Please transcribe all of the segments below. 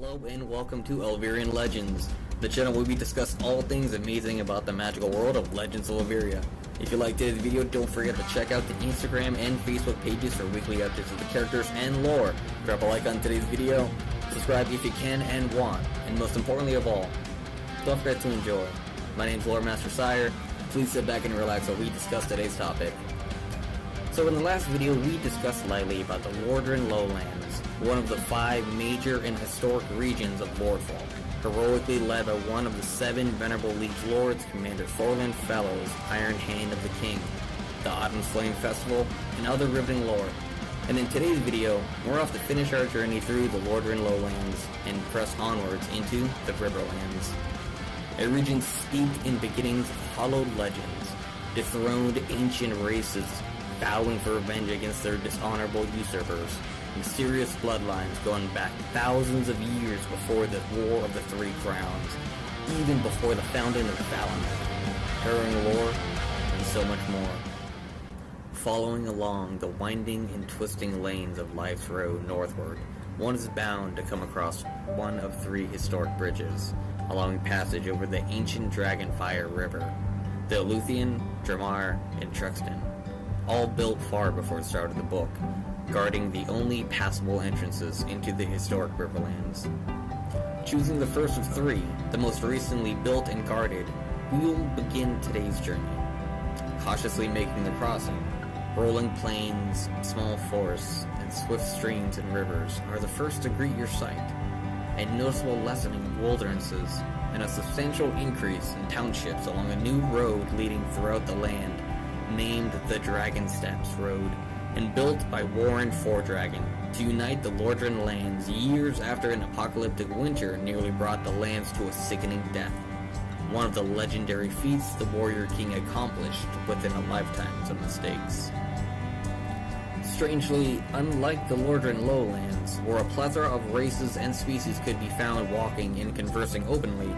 Hello and welcome to Alverian Legends, the channel where we discuss all things amazing about the magical world of Legends of Alveria. If you liked today's video, don't forget to check out the Instagram and Facebook pages for weekly updates of the characters and lore. Drop a like on today's video, subscribe if you can and want, and most importantly of all, don't forget to enjoy. My name is Lord Master Sire. Please sit back and relax while we discuss today's topic. So in the last video, we discussed lightly about the Lordrin Lowlands, one of the 5 major and historic regions of Lordfall, heroically led by one of the 7 venerable liege lords, Commander Thorlin Fellow's Iron Hand of the King, the Autumn's Flame Festival, and other riveting lore. And in today's video, we're off to finish our journey through the Lordrin Lowlands and press onwards into the Riverlands, a region steeped in beginnings of hallowed legends, dethroned ancient races vowing for revenge against their dishonorable usurpers, mysterious bloodlines going back thousands of years before the War of the Three Crowns, even before the founding of valiant, harrowing lore, and so much more. Following along the winding and twisting lanes of life's road northward, one is bound to come across one of 3 historic bridges, allowing passage over the ancient Dragonfire River, the Eluthian, Dramar, and Truxton, all built far before the start of the book, guarding the only passable entrances into the historic Riverlands. Choosing the first of 3, the most recently built and guarded, we will begin today's journey. Cautiously making the crossing, rolling plains, small forests, and swift streams and rivers are the first to greet your sight. A noticeable lessening of wildernesses and a substantial increase in townships along a new road leading throughout the land, named the Dragon Steps Road, and built by Warren Fordragon to unite the Lordrin lands years after an apocalyptic winter nearly brought the lands to a sickening death. One of the legendary feats the Warrior King accomplished within a lifetime of mistakes. Strangely, unlike the Lordrin Lowlands, where a plethora of races and species could be found walking and conversing openly,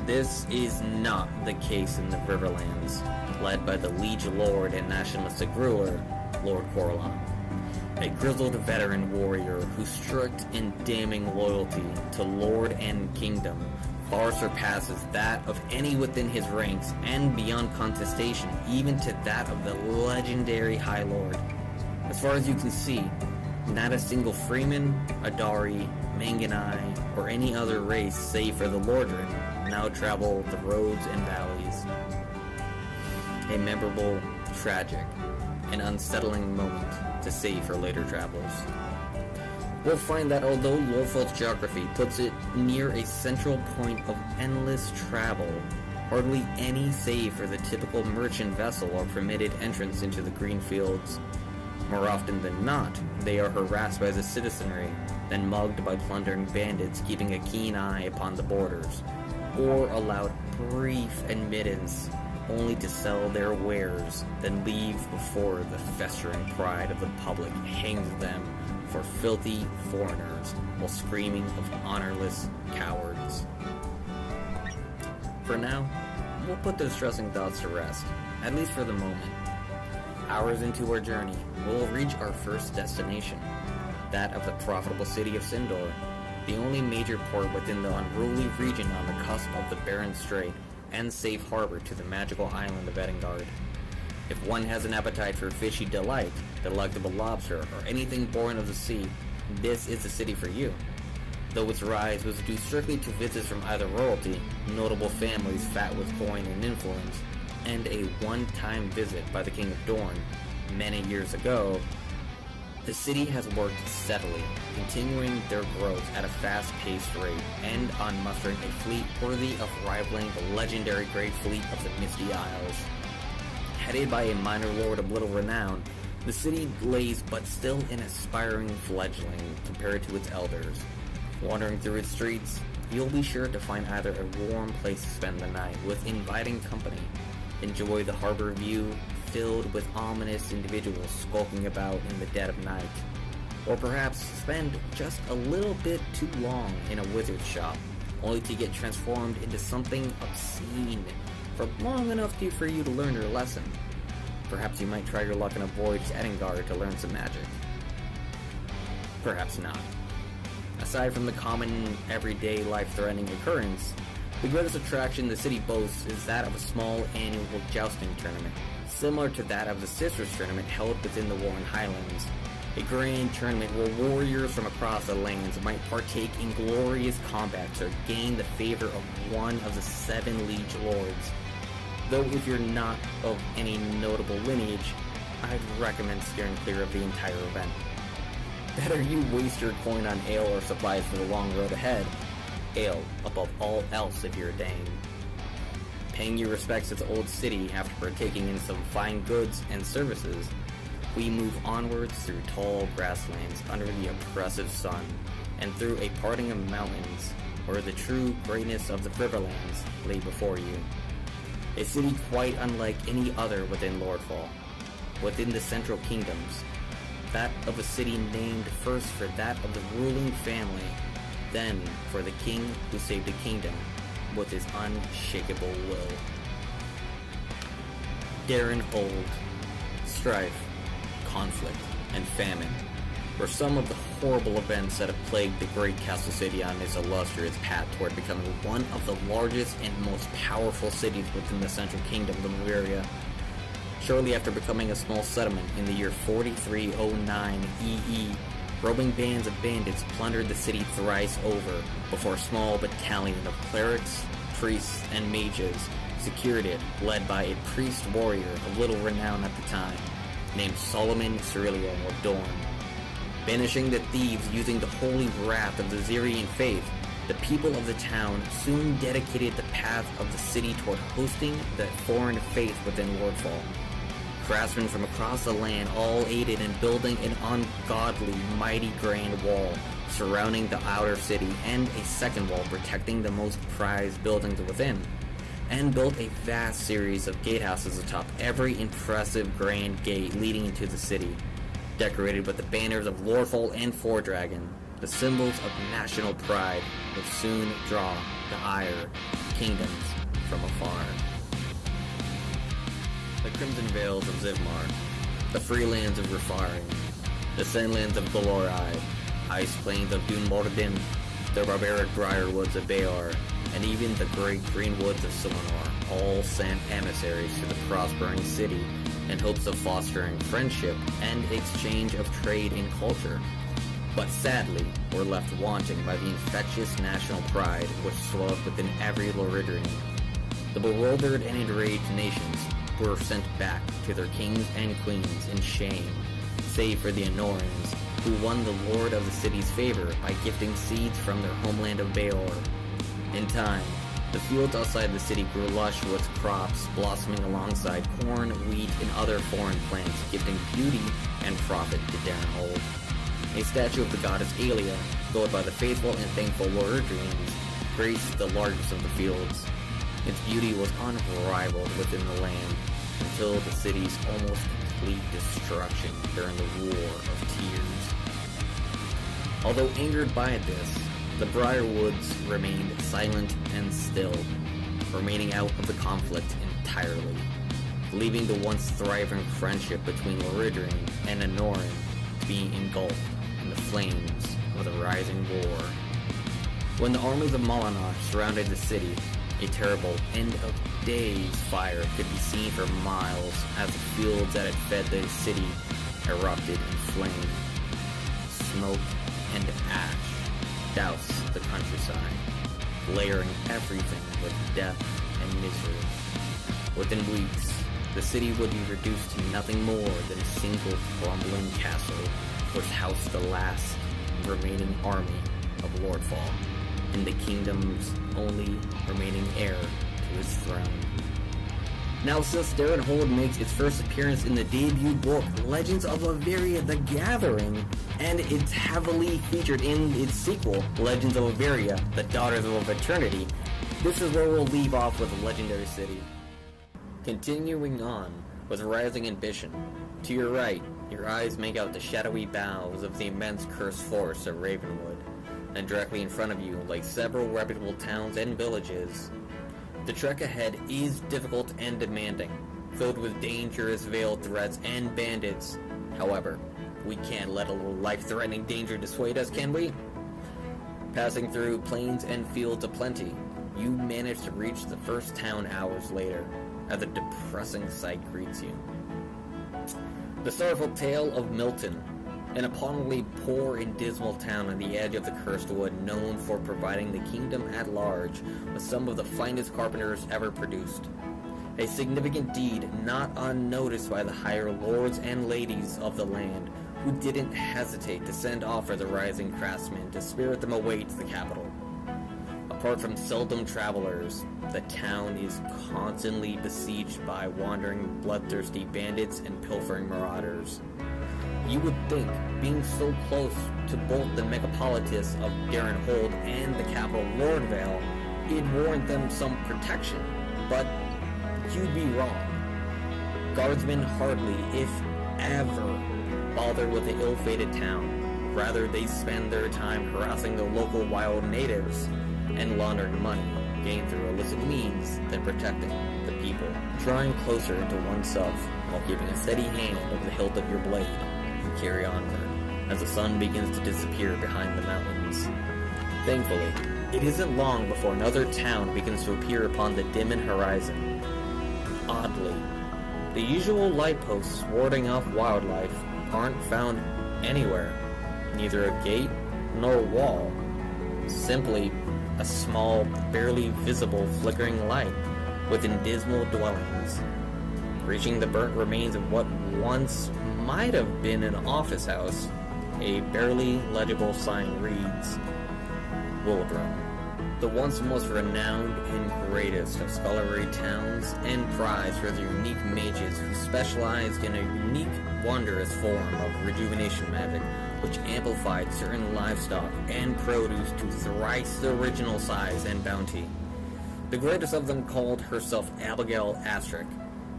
this is not the case in the Riverlands, led by the liege lord and nationalistic ruler, Lord Coralon, a grizzled veteran warrior whose strict and damning loyalty to lord and kingdom far surpasses that of any within his ranks and beyond contestation, even to that of the legendary High Lord. As far as you can see, not a single Freeman, Adari, Manganai, or any other race save for the Lordrin now travel the roads and valleys. A memorable, tragic, and unsettling moment to save for later travels. We'll find that although Lorfall's geography puts it near a central point of endless travel, hardly any save for the typical merchant vessel are permitted entrance into the green fields. More often than not, they are harassed by the citizenry, then mugged by plundering bandits keeping a keen eye upon the borders, or allowed brief admittance only to sell their wares, then leave before the festering pride of the public hangs them for filthy foreigners while screaming of honorless cowards. For now, we'll put the distressing thoughts to rest, at least for the moment. Hours into our journey, we'll reach our first destination, that of the profitable city of Cyndor, the only major port within the unruly region on the cusp of the barren strait and safe harbor to the magical island of Edengard. If one has an appetite for fishy delight, delectable lobster, or anything born of the sea, this is the city for you. Though its rise was due strictly to visits from either royalty, notable families fat with coin and influence, and a one-time visit by the King of Dorne many years ago, the city has worked steadily, continuing their growth at a fast-paced rate, and on mustering a fleet worthy of rivaling the legendary Great Fleet of the Misty Isles. Headed by a minor lord of little renown, the city lays but still an aspiring fledgling compared to its elders. Wandering through its streets, you'll be sure to find either a warm place to spend the night with inviting company, enjoy the harbor view filled with ominous individuals skulking about in the dead of night, or perhaps spend just a little bit too long in a wizard shop, only to get transformed into something obscene for long enough for you to learn your lesson. Perhaps you might try your luck on a voyage to Edengard to learn some magic. Perhaps not. Aside from the common, everyday, life-threatening occurrence, the greatest attraction the city boasts is that of a small annual jousting tournament, similar to that of the Sisters tournament held within the Warren Highlands. A grand tournament where warriors from across the lands might partake in glorious combats or gain the favor of one of the 7 liege lords. Though if you're not of any notable lineage, I'd recommend steering clear of the entire event. Better you waste your coin on ale or supplies for the long road ahead. Ale above all else if you're a Dane. Paying your respects to the old city after partaking in some fine goods and services, we move onwards through tall grasslands under the oppressive sun, and through a parting of mountains, where the true greatness of the Riverlands lay before you. A city quite unlike any other within Lordfall. Within the central kingdoms, that of a city named first for that of the ruling family, then for the king who saved the kingdom with his unshakable will. Daring hold, strife, conflict, and famine were some of the horrible events that have plagued the great castle city on its illustrious path toward becoming one of the largest and most powerful cities within the central kingdom of Alveria. Shortly after becoming a small settlement in the year 4309 EE, roving bands of bandits plundered the city thrice over before a small battalion of clerics, priests, and mages secured it, led by a priest warrior of little renown at the time, named Solomon Cyrilio of Dorn. Banishing the thieves using the holy wrath of the Zyrian faith, the people of the town soon dedicated the path of the city toward hosting the foreign faith within Lordfall. Craftsmen from across the land all aided in building an ungodly, mighty grand wall surrounding the outer city and a second wall protecting the most prized buildings within, and built a vast series of gatehouses atop every impressive grand gate leading into the city, decorated with the banners of Lordfall and Fordragon, the symbols of national pride which soon draw the ire of kingdoms from afar. The Crimson Vales of Zivmar, the Freelands of Rifarin, the Sandlands of Glorai, Ice Plains of Dun Mordin, the barbaric Briarwoods of Baor, and even the great green woods of Silmaril all sent emissaries to the prospering city in hopes of fostering friendship and exchange of trade and culture, but sadly were left wanting by the infectious national pride which swelled within every Lordrin. The bewildered and enraged nations were sent back to their kings and queens in shame, save for the Anorans, who won the lord of the city's favor by gifting seeds from their homeland of Baor. In time, the fields outside the city grew lush with crops blossoming alongside corn, wheat, and other foreign plants, gifting beauty and profit to Darenhold. A statue of the goddess Aelia, built by the faithful and thankful Lordrins, graced the largest of the fields. Its beauty was unrivaled within the land, until the city's almost complete destruction during the War of Tears. Although angered by this, the Briarwoods remained silent and still, remaining out of the conflict entirely, leaving the once thriving friendship between Lordrin and Anoran to be engulfed in the flames of the rising war. When the armies of Molinar surrounded the city, a terrible end-of-days fire could be seen for miles as the fields that had fed the city erupted in flame. Smoke and ash doused the countryside, layering everything with death and misery. Within weeks, the city would be reduced to nothing more than a single crumbling castle which housed the last remaining army of Lordfall, and the kingdom's only remaining heir to his throne. Now, since Darenhold makes its first appearance in the debut book, Legends of Alveria: The Gathering, and it's heavily featured in its sequel, Legends of Alveria: The Daughters of Eternity, this is where we'll leave off with Legendary City. Continuing on with Rising Ambition, to your right, your eyes make out the shadowy boughs of the immense cursed forest of Ravenwood, and directly in front of you lay several reputable towns and villages. The trek ahead is difficult and demanding, filled with dangerous veiled threats and bandits. However, we can't let a little life-threatening danger dissuade us, can we? Passing through plains and fields aplenty, you manage to reach the first town hours later, as a depressing sight greets you. The sorrowful tale of Milton, an appallingly poor and dismal town on the edge of the Cursed Wood, known for providing the kingdom at large with some of the finest carpenters ever produced. A significant deed not unnoticed by the higher lords and ladies of the land, who didn't hesitate to send off for the rising craftsmen to spirit them away to the capital. Apart from seldom travelers, the town is constantly besieged by wandering, bloodthirsty bandits and pilfering marauders. You would think, being so close to both the megapolitis of Darrenhold and the capital Lordvale, it'd warrant them some protection, but you'd be wrong. Guardsmen hardly, if ever, bother with the ill-fated town. Rather, they spend their time harassing the local wild natives and laundering money gained through illicit means than protecting the people. Drawing closer into oneself while keeping a steady hand over the hilt of your blade, you carry onward as the sun begins to disappear behind the mountains. Thankfully, it isn't long before another town begins to appear upon the dim horizon. Oddly, the usual light posts warding off wildlife aren't found anywhere. Neither a gate nor a wall. Simply a small, barely visible flickering light within dismal dwellings. Reaching the burnt remains of what once might have been an office house, a barely legible sign reads, Wilbron, the once most renowned and greatest of scholarly towns, and prized for their unique mages who specialized in a unique, wondrous form of rejuvenation magic, which amplified certain livestock and produce to thrice the original size and bounty. The greatest of them called herself Abigail Astric,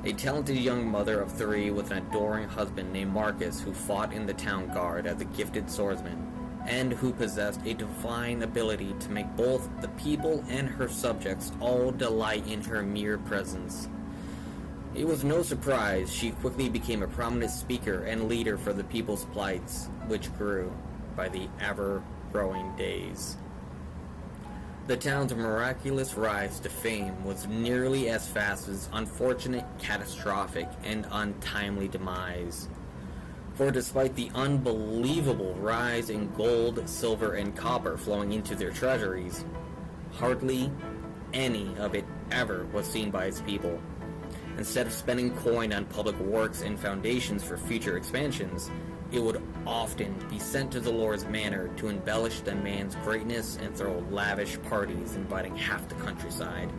a talented young mother of 3 with an adoring husband named Marcus, who fought in the town guard as a gifted swordsman, and who possessed a divine ability to make both the people and her subjects all delight in her mere presence. It was no surprise she quickly became a prominent speaker and leader for the people's plights, which grew by the ever-growing days. The town's miraculous rise to fame was nearly as fast as unfortunate, catastrophic, and untimely demise. For despite the unbelievable rise in gold, silver, and copper flowing into their treasuries, hardly any of it ever was seen by its people. Instead of spending coin on public works and foundations for future expansions, it would often be sent to the Lord's manor to embellish the man's greatness and throw lavish parties inviting half the countryside.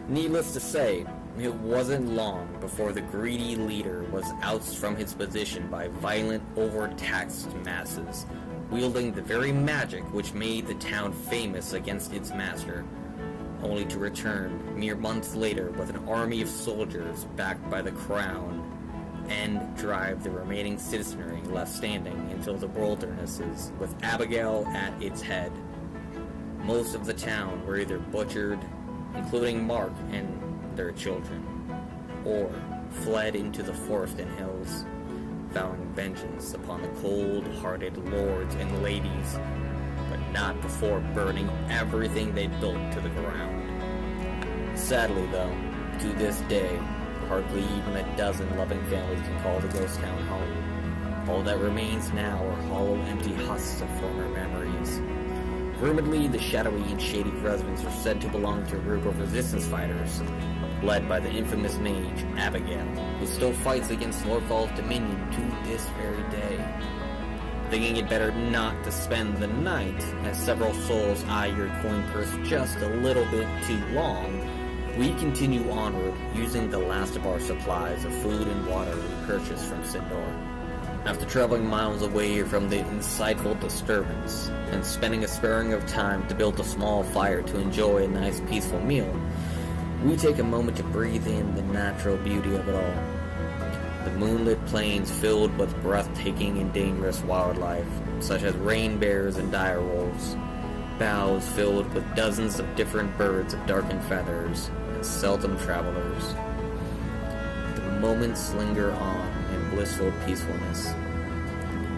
Needless to say, it wasn't long before the greedy leader was ousted from his position by violent, overtaxed masses, wielding the very magic which made the town famous against its master, only to return mere months later with an army of soldiers backed by the crown and drive the remaining citizenry left standing into the wildernesses with Abigail at its head. Most of the town were either butchered, including Mark and their children, or fled into the forest and hills, vowing vengeance upon the cold-hearted lords and ladies, but not before burning everything they built to the ground. Sadly, though, to this day, hardly even a dozen loving families can call the ghost town home. All that remains now are hollow, empty husks of former memories. Rumoredly, the shadowy and shady residents are said to belong to a group of resistance fighters, led by the infamous mage, Abigail, who still fights against Lordfall's dominion to this very day. Thinking it better not to spend the night, as several souls eye your coin purse just a little bit too long, we continue onward, using the last of our supplies of food and water we purchased from Cyndor. After traveling miles away from the insightful disturbance, and spending a sparing of time to build a small fire to enjoy a nice peaceful meal, we take a moment to breathe in the natural beauty of it all. The moonlit plains filled with breathtaking and dangerous wildlife, such as rain bears and dire wolves, boughs filled with dozens of different birds of darkened feathers, and seldom travelers. The moments linger on in blissful peacefulness.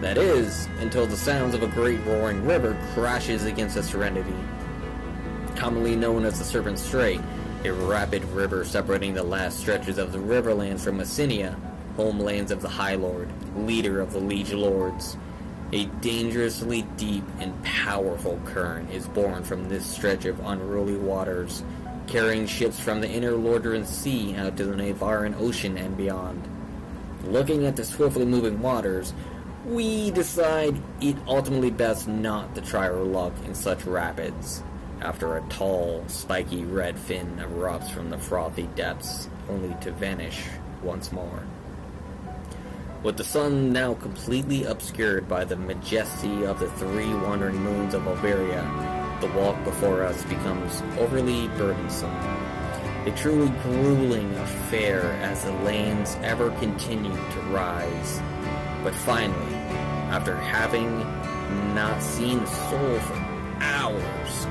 That is, until the sounds of a great roaring river crashes against the Serenity. Commonly known as the Serpent Strait, a rapid river separating the last stretches of the Riverlands from Messenia, homelands of the High Lord, leader of the Liege Lords. A dangerously deep and powerful current is born from this stretch of unruly waters, carrying ships from the inner Lordrin Sea out to the Navaran Ocean and beyond. Looking at the swiftly moving waters, we decide it ultimately best not to try our luck in such rapids, after a tall, spiky red fin erupts from the frothy depths, only to vanish once more. With the sun now completely obscured by the majesty of the 3 wandering moons of Alveria, the walk before us becomes overly burdensome. A truly grueling affair as the lands ever continue to rise. But finally, after having not seen a soul for hours,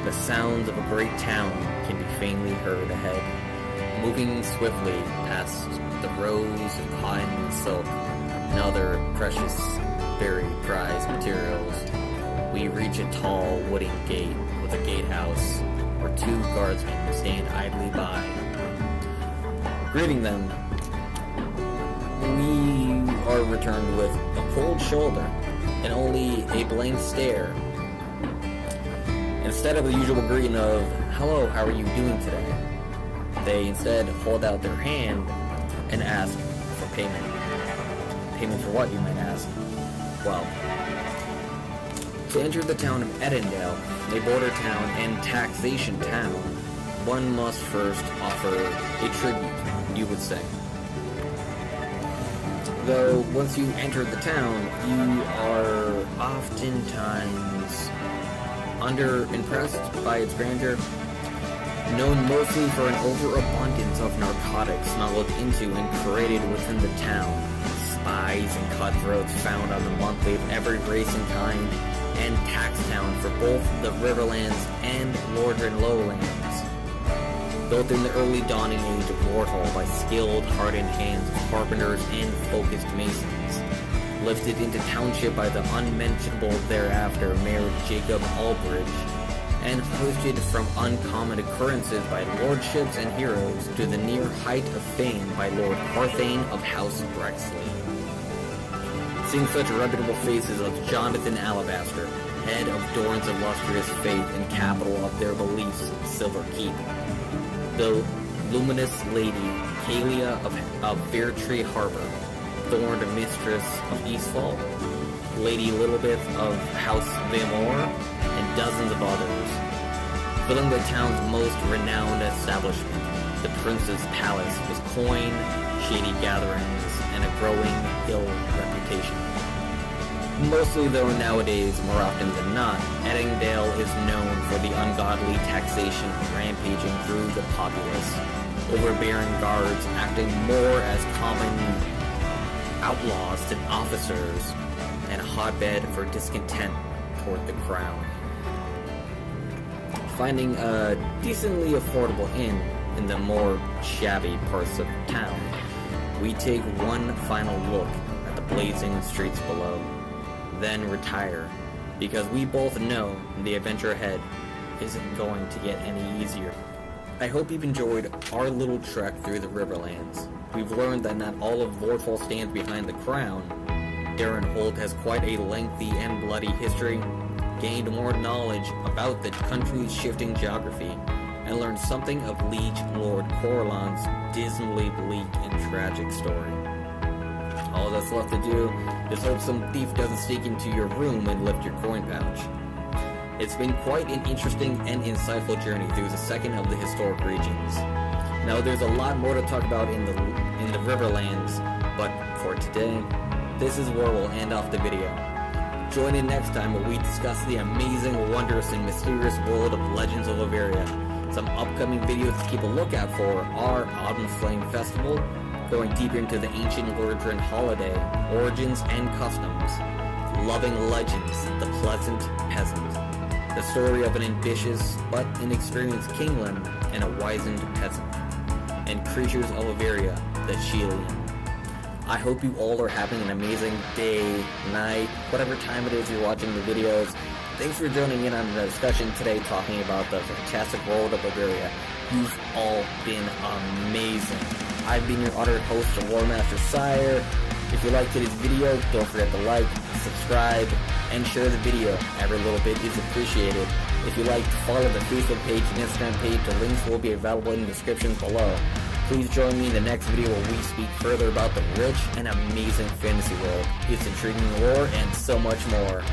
the sounds of a great town can be faintly heard ahead, moving swiftly past the rows of cotton and silk and other precious, very prized materials. We reach a tall wooden gate with a gatehouse where 2 guardsmen stand idly by. Greeting them, we are returned with a cold shoulder and only a blank stare. Instead of the usual greeting of, "Hello, how are you doing today?" they instead hold out their hand and ask for payment. Payment for what, you might ask? Well, to enter the town of Edendale, a border town and taxation town, one must first offer a tribute, you would say. Though, once you enter the town, you are oftentimes under-impressed by its grandeur. Known mostly for an overabundance of narcotics smuggled into and created within the town, spies and cutthroats found on the monthly of every race and kind, and tax town for both the Riverlands and Lordrin Lowlands. Built in the early dawning age of Warhol by skilled, hardened hands of carpenters and focused masons. Lifted into township by the unmentionable thereafter Mayor Jacob Albridge, and hosted from uncommon occurrences by lordships and heroes to the near height of fame by Lord Parthane of House Brexley. Seeing such reputable faces of Jonathan Alabaster, head of Dorn's illustrious faith and capital of their beliefs, Silver Keep, the luminous lady Kalia of Fairtree Harbor, Thorn Mistress of Eastfall, Lady Littlebith of House Vamore, and dozens of others, filling the town's most renowned establishment, the Prince's Palace, with coin, shady gatherings, and a growing ill reputation. Mostly though nowadays, more often than not, Edendale is known for the ungodly taxation rampaging through the populace, overbearing guards acting more as common outlaws than officers, and a hotbed for discontent toward the crown. Finding a decently affordable inn in the more shabby parts of town, we take one final look at the blazing streets below, then retire, because we both know the adventure ahead isn't going to get any easier. I hope you've enjoyed our little trek through the Riverlands. We've learned that not all of Vorthol stands behind the crown. Darren Holt has quite a lengthy and bloody history, gained more knowledge about the country's shifting geography, and learned something of Liege Lord Coralon's dismally bleak and tragic story. All that's left to do is hope some thief doesn't sneak into your room and lift your coin pouch. It's been quite an interesting and insightful journey through the second of the historic regions. Now there's a lot more to talk about in the Riverlands, but for today, this is where we'll end off the video. Join in next time where we discuss the amazing, wondrous, and mysterious world of Legends of Alveria. Some upcoming videos to keep a lookout for are Autumn Flame Festival, going deeper into the ancient Lordrin holiday, origins and customs, Loving Legends, the Pleasant Peasant, the story of an ambitious but inexperienced kingling and a wizened peasant, and Creatures of Alveria, the Chelian. I hope you all are having an amazing day, night, whatever time it is you're watching the videos. Thanks for joining in on the discussion today talking about the fantastic world of Alveria. You've all been amazing. I've been your honored host, the War Master Sire. If you liked today's video, don't forget to like, subscribe, and share the video. Every little bit is appreciated. If you like, follow the Facebook page and Instagram page. The links will be available in the descriptions below. Please join me in the next video where we speak further about the rich and amazing fantasy world, its intriguing lore, and so much more.